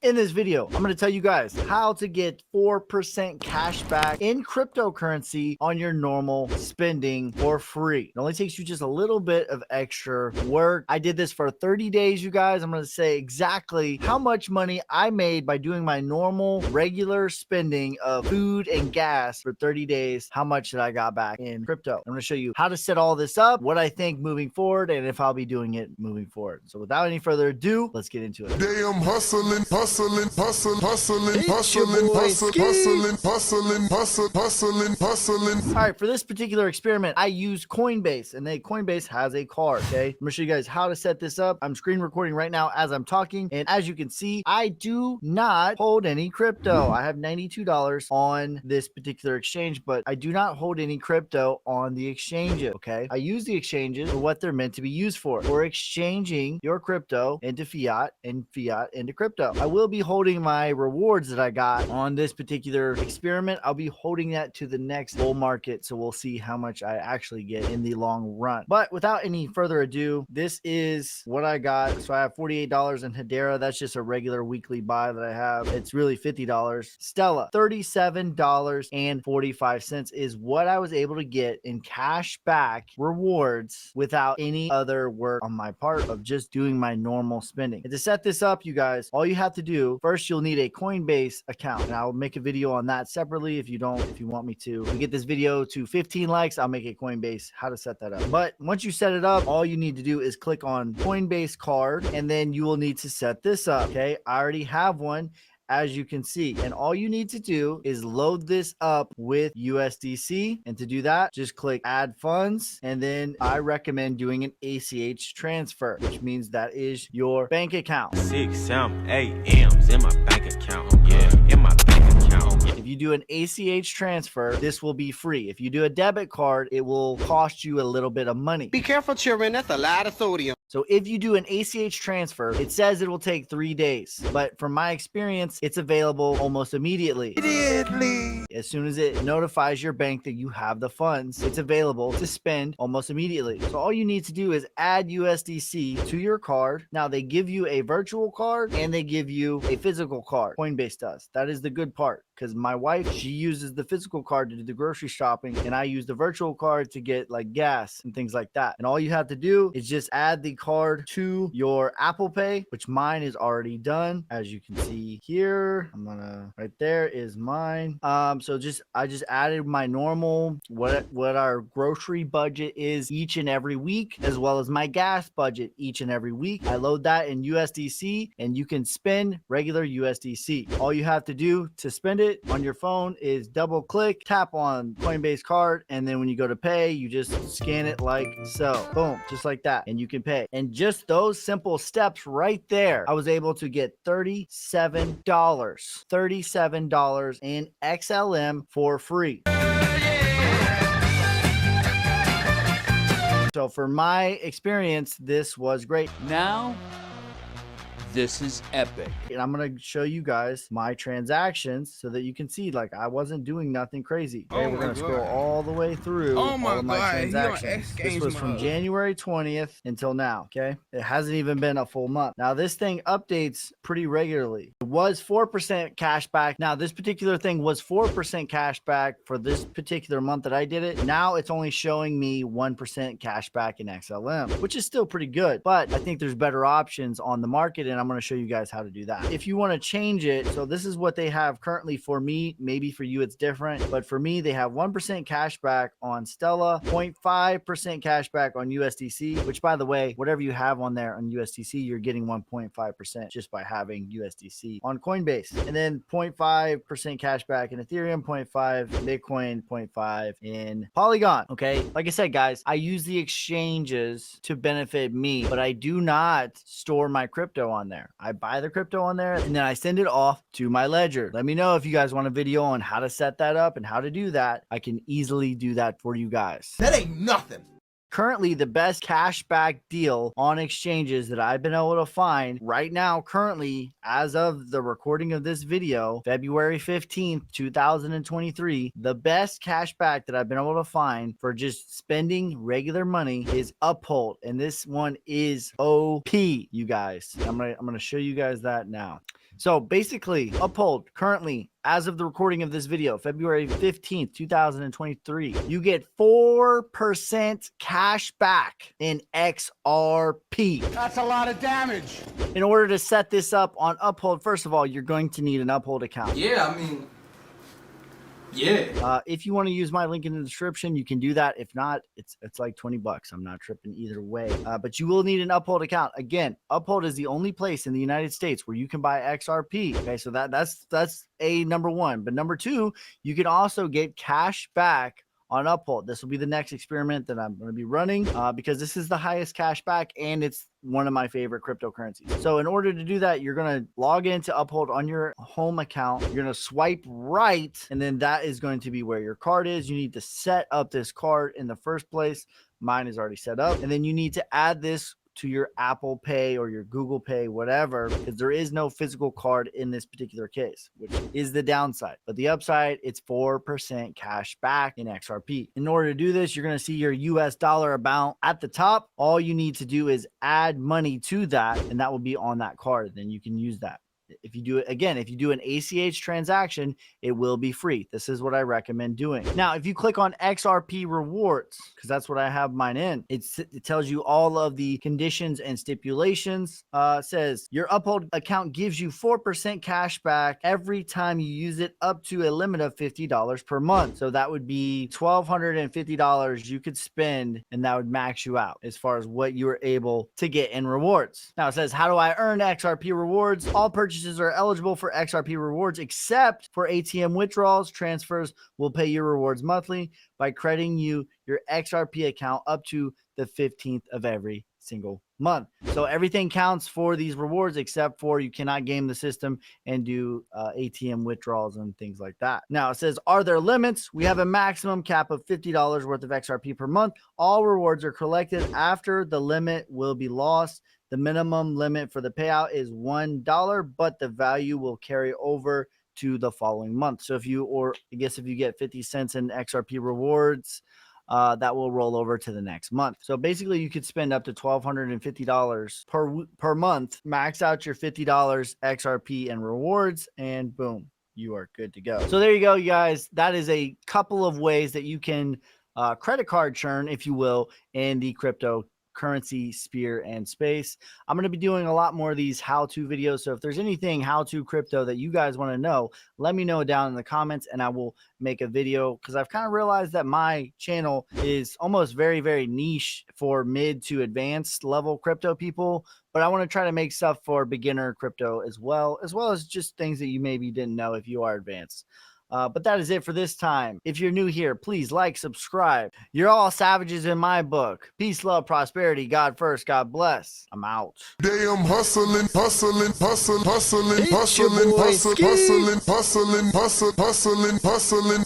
In this video, I'm going to tell you guys how to get 4% cash back in cryptocurrency on your normal spending for free. It only takes you just a little bit of extra work. I did this for 30 days, you guys. I'm going to say exactly how much money I made by doing my normal, regular spending of food and gas for 30 days. How much did I got back in crypto? I'm going to show you how to set all this up, what I think moving forward, and if I'll be doing it moving forward. So without any further ado, let's get into it. Damn, hustling. All right, for this particular experiment, I use Coinbase, and Coinbase has a card. Okay, I'm gonna show you guys how to set this up. I'm screen recording right now as I'm talking, and as you can see, I do not hold any crypto. I have $92 on this particular exchange, but I do not hold any crypto on the exchanges. Okay, I use the exchanges for what they're meant to be used for exchanging your crypto into fiat and fiat into crypto. I will be holding my rewards that I got on this particular experiment. I'll be holding that to the next bull market, so we'll see how much I actually get in the long run. But without any further ado, this is what I got. So I have $48 in Hedera. That's just a regular weekly buy that I have. It's really $50. Stella, $37.45 is what I was able to get in cash back rewards without any other work on my part of just doing my normal spending. And to set this up, you guys, all you have to do first, you'll need a Coinbase account, and I'll make a video on that separately if you want me to. If we get this video to 15 likes, I'll make a Coinbase how to set that up. But once you set it up, all you need to do is click on Coinbase card, and then you will need to set this up. Okay, I already have one, as you can see, and all you need to do is load this up with USDC. And to do that, just click add funds, and then I recommend doing an ACH transfer, which means that is your bank account. 6, 7, 8 M's in my bank account. Yeah, in my bank account. If you do an ACH transfer, this will be free. If you do a debit card, it will cost you a little bit of money. Be careful, children. That's a lot of sodium. So if you do an ACH transfer, it says it will take 3 days, but from my experience, it's available almost immediately. As soon as it notifies your bank that you have the funds, it's available to spend almost immediately. So all you need to do is add USDC to your card. Now they give you a virtual card and they give you a physical card. Coinbase does. That is the good part, because my wife, she uses the physical card to do the grocery shopping, and I use the virtual card to get like gas and things like that. And all you have to do is just add the card to your Apple Pay, which mine is already done, as you can see here. Right there is mine. So I just added my normal what our grocery budget is each and every week, as well as my gas budget each and every week. I load that in USDC, and you can spend regular USDC. All you have to do to spend it on your phone is double click, tap on Coinbase card, and then when you go to pay, you just scan it like so. Boom, just like that, and you can pay. And just those simple steps right there, I was able to get $37 in XLM for free. So for my experience, this was great. Now, this is epic. And I'm going to show you guys my transactions so that you can see, like, I wasn't doing nothing crazy. Okay, we're going to scroll all the way through all of my transactions. This was from January 20th until now. Okay, it hasn't even been a full month. Now this thing updates pretty regularly. It was 4% cash back. Now this particular thing was 4% cash back for this particular month that I did it. Now it's only showing me 1% cash back in XLM, which is still pretty good, but I think there's better options on the market, and I'm going to show you guys how to do that. If you want to change it, so this is what they have currently for me. Maybe for you it's different, but for me, they have 1% cash back on Stella, 0.5% cash back on USDC, which, by the way, whatever you have on there on USDC, you're getting 1.5% just by having USDC on Coinbase. And then 0.5% cash back in Ethereum, 0.5 Bitcoin, 0.5 in Polygon. Okay, like I said, guys, I use the exchanges to benefit me, but I do not store my crypto on there. I buy the crypto on there, and then I send it off to my ledger. Let me know if you guys want a video on how to set that up and how to do that. I can easily do that for you guys. That ain't nothing. Currently, the best cashback deal on exchanges that I've been able to find right now, currently, as of the recording of this video, February 15th, 2023, the best cashback that I've been able to find for just spending regular money is Uphold. And this one is OP, you guys. I'm gonna show you guys that now. So basically, Uphold currently, as of the recording of this video, February 15th, 2023, you get 4% cash back in XRP. That's a lot of damage. In order to set this up on Uphold, first of all, you're going to need an Uphold account. Yeah, I mean, yeah. If you want to use my link in the description, you can do that. If not, it's like $20. I'm not tripping either way. But you will need an Uphold account. Again, Uphold is the only place in the United States where you can buy XRP. Okay, so that's a number one. But number two, you can also get cash back on Uphold. This will be the next experiment that I'm going to be running because this is the highest cash back and it's one of my favorite cryptocurrencies. So in order to do that, you're going to log into Uphold on your home account. You're going to swipe right, and then that is going to be where your card is. You need to set up this card in the first place. Mine is already set up. And then you need to add this to your Apple Pay or your Google Pay, whatever, because there is no physical card in this particular case, which is the downside. But the upside, it's 4% cash back in XRP. In order to do this, you're going to see your US dollar amount at the top. All you need to do is add money to that, and that will be on that card. Then you can use that. If you do it again, if you do an ACH transaction, it will be free. This is what I recommend doing. Now, if you click on XRP rewards, because that's what I have mine in, it tells you all of the conditions and stipulations. Says your Uphold account gives you 4% cash back every time you use it up to a limit of $50 per month. So that would be $1,250 you could spend, and that would max you out as far as what you were able to get in rewards. Now it says, how do I earn XRP rewards? All purchases are eligible for XRP rewards except for ATM withdrawals. Transfers will pay your rewards monthly by crediting you your XRP account up to the 15th of every single month. So everything counts for these rewards except for you cannot game the system and do ATM withdrawals and things like that. Now it says, are there limits? We have a maximum cap of $50 worth of XRP per month. All rewards are collected after the limit will be lost. The minimum limit for the payout is $1, but the value will carry over to the following month. So if you get 50 cents in XRP rewards, that will roll over to the next month. So basically you could spend up to $1,250 per month, max out your $50 XRP and rewards, and boom, you are good to go. So there you go, you guys. That is a couple of ways that you can credit card churn, if you will, in the cryptocurrency sphere and space. I'm going to be doing a lot more of these how-to videos. So if there's anything how-to crypto that you guys want to know, let me know down in the comments and I will make a video, because I've kind of realized that my channel is almost very, very niche for mid to advanced level crypto people. But I want to try to make stuff for beginner crypto as well as just things that you maybe didn't know if you are advanced. But that is it for this time. If you're new here, please like, subscribe. You're all savages in my book. Peace, love, prosperity. God first. God bless. I'm out. Damn, hustling, hustling, hustling, hustling, It's your hustling, boy, hustling, Ski. hustling, hustling, hustling, hustling, hustling.